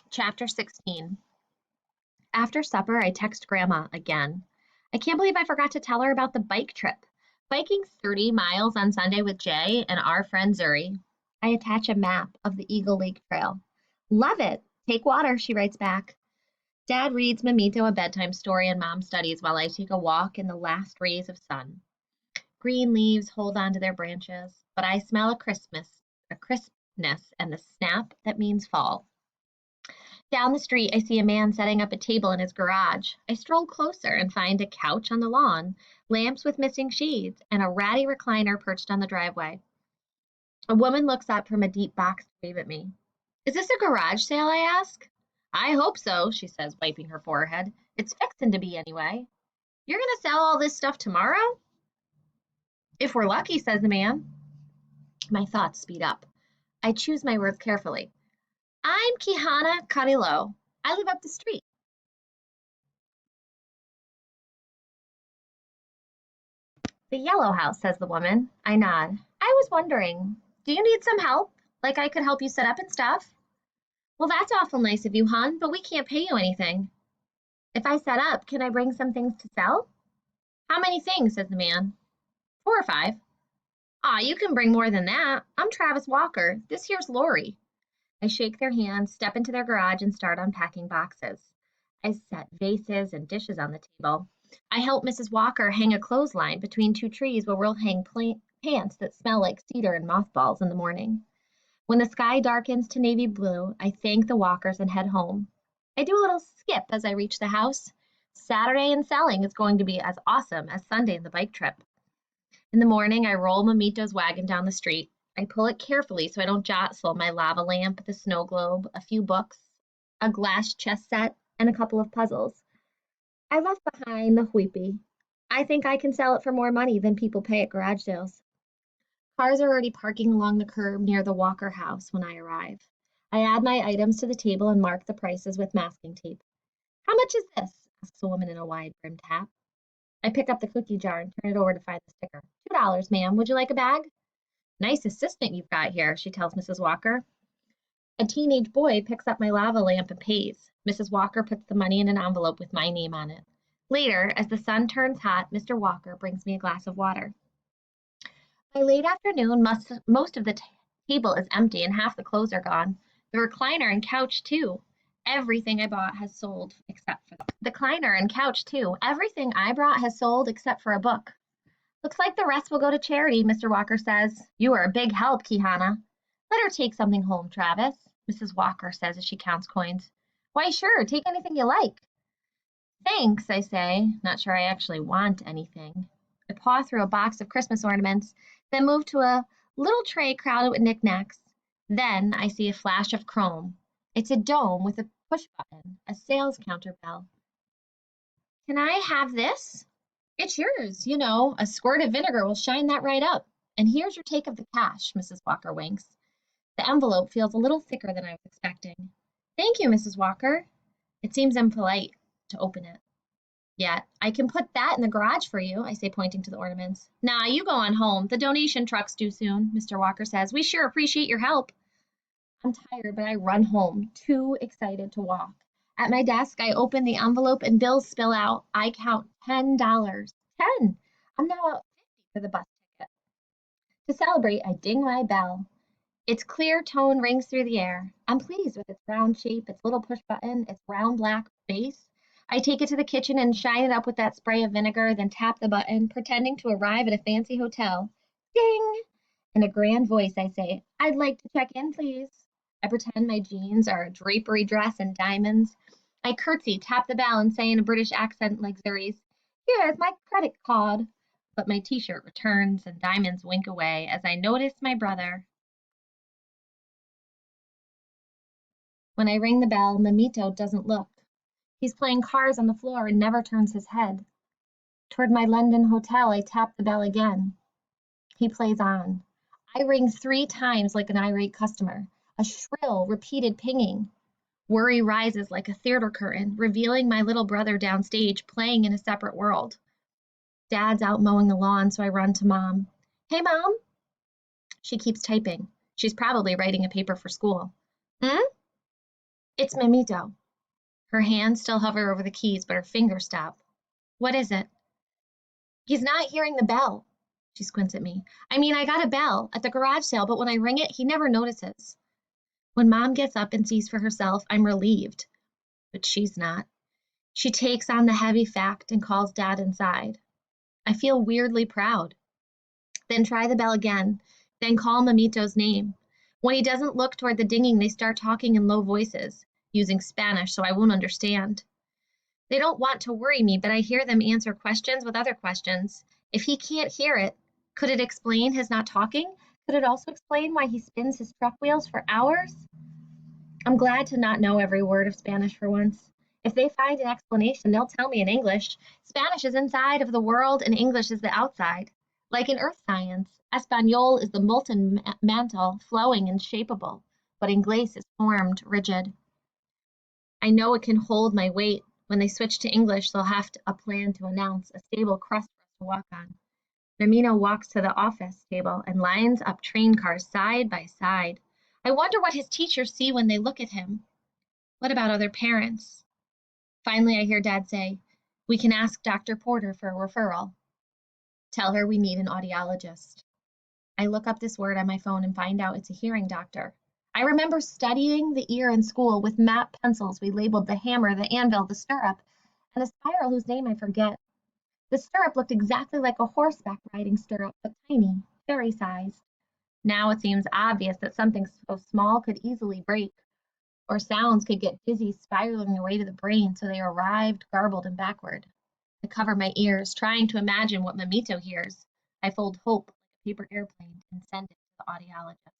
Chapter 16. After supper, I text Grandma again. I can't believe I forgot to tell her about the bike trip. Biking 30 miles on Sunday with Jay and our friend Zuri. I attach a map of the Eagle Lake Trail. Love it. Take water, she writes back. Dad reads Mamito a bedtime story and Mom studies while I take a walk in the last rays of sun. Green leaves hold onto their branches, but I smell a crispness, and the snap that means fall. Down the street, I see a man setting up a table in his garage. I stroll closer and find a couch on the lawn, lamps with missing shades, and a ratty recliner perched on the driveway. A woman looks up from a deep box to wave at me. Is this a garage sale? I ask. I hope so, she says, wiping her forehead. It's fixin' to be anyway. You're gonna sell all this stuff tomorrow? If we're lucky, says the man. My thoughts speed up. I choose my words carefully. I'm Kihana Carilo. I live up the street. The yellow house, says the woman. I nod. I was wondering, do you need some help? Like I could help you set up and stuff? Well, that's awful nice of you, hon, but we can't pay you anything. If I set up, can I bring some things to sell? How many things, says the man. 4 or 5. Aw, you can bring more than that. I'm Travis Walker. This here's Lori. I shake their hands, step into their garage, and start unpacking boxes. I set vases and dishes on the table. I help Mrs. Walker hang a clothesline between 2 trees where we'll hang pants that smell like cedar and mothballs in the morning. When the sky darkens to navy blue, I thank the Walkers and head home. I do a little skip as I reach the house. Saturday in selling is going to be as awesome as Sunday in the bike trip. In the morning, I roll Mamito's wagon down the street. I pull it carefully so I don't jostle my lava lamp, the snow globe, a few books, a glass chess set, and a couple of puzzles. I left behind the Huipi. I think I can sell it for more money than people pay at garage sales. Cars are already parking along the curb near the Walker house when I arrive. I add my items to the table and mark the prices with masking tape. How much is this? Asks a woman in a wide-brimmed hat. I pick up the cookie jar and turn it over to find the sticker. $2, ma'am. Would you like a bag? Nice assistant you've got here, she tells Mrs. Walker. A teenage boy picks up my lava lamp and pays. Mrs. Walker puts the money in an envelope with my name on it. Later, as the sun turns hot, Mr. Walker brings me a glass of water. By late afternoon, most of the table is empty and half the clothes are gone. The recliner and couch, too. Everything I bought has sold except for the recliner and couch, too. Everything I brought has sold except for a book. Looks like the rest will go to charity, Mr. Walker says. You are a big help, Kihana. Let her take something home, Travis, Mrs. Walker says as she counts coins. Why, sure, take anything you like. Thanks, I say, not sure I actually want anything. I paw through a box of Christmas ornaments, then move to a little tray crowded with knickknacks. Then I see a flash of chrome. It's a dome with a push button, a sales counter bell. Can I have this? It's yours, you know, a squirt of vinegar will shine that right up. And here's your take of the cash, Mrs. Walker winks. The envelope feels a little thicker than I was expecting. Thank you, Mrs. Walker. It seems impolite to open it. Yet, I can put that in the garage for you, I say, pointing to the ornaments. Nah, you go on home. The donation truck's due soon, Mr. Walker says. We sure appreciate your help. I'm tired, but I run home, too excited to walk. At my desk, I open the envelope and bills spill out. I count $10. 10! I'm now out 50 for the bus ticket. To celebrate, I ding my bell. Its clear tone rings through the air. I'm pleased with its round shape, its little push button, its round black base. I take it to the kitchen and shine it up with that spray of vinegar, then tap the button, pretending to arrive at a fancy hotel. Ding! In a grand voice, I say, I'd like to check in, please. I pretend my jeans are a drapery dress and diamonds. I curtsy, tap the bell, and say in a British accent like Zuri's, Here's my credit card. But my t-shirt returns and diamonds wink away as I notice my brother. When I ring the bell, Mamito doesn't look. He's playing cards on the floor and never turns his head. Toward my London hotel, I tap the bell again. He plays on. I ring 3 times like an irate customer, a shrill, repeated pinging. Worry rises like a theater curtain, revealing my little brother downstage playing in a separate world. Dad's out mowing the lawn, so I run to Mom. Hey, Mom. She keeps typing. She's probably writing a paper for school. Hmm? It's Mamito. Her hands still hover over the keys, but her fingers stop. What is it? He's not hearing the bell. She squints at me. I mean, I got a bell at the garage sale, but when I ring it, he never notices. When Mom gets up and sees for herself, I'm relieved. But she's not. She takes on the heavy fact and calls Dad inside. I feel weirdly proud. Then try the bell again. Then call Mamito's name. When he doesn't look toward the dinging, they start talking in low voices, using Spanish so I won't understand. They don't want to worry me, but I hear them answer questions with other questions. If he can't hear it, could it explain his not talking? Could it also explain why he spins his truck wheels for hours? I'm glad to not know every word of Spanish for once. If they find an explanation, they'll tell me in English. Spanish is inside of the world and English is the outside. Like in earth science, Espanol is the molten mantle, flowing and shapeable, but Inglés is formed, rigid. I know it can hold my weight. When they switch to English, they'll have a plan to announce, a stable crust for us to walk on. Namino walks to the office table and lines up train cars side by side. I wonder what his teachers see when they look at him. What about other parents? Finally, I hear Dad say, "We can ask Dr. Porter for a referral. Tell her we need an audiologist." I look up this word on my phone and find out it's a hearing doctor. I remember studying the ear in school with map pencils. We labeled the hammer, the anvil, the stirrup, and the spiral whose name I forget. The stirrup looked exactly like a horseback riding stirrup, but tiny, fairy sized. Now it seems obvious that something so small could easily break, or sounds could get dizzy, spiraling their way to the brain, so they arrived garbled and backward. I cover my ears, trying to imagine what Mamito hears. I fold hope like a paper airplane and send it to the audiologist.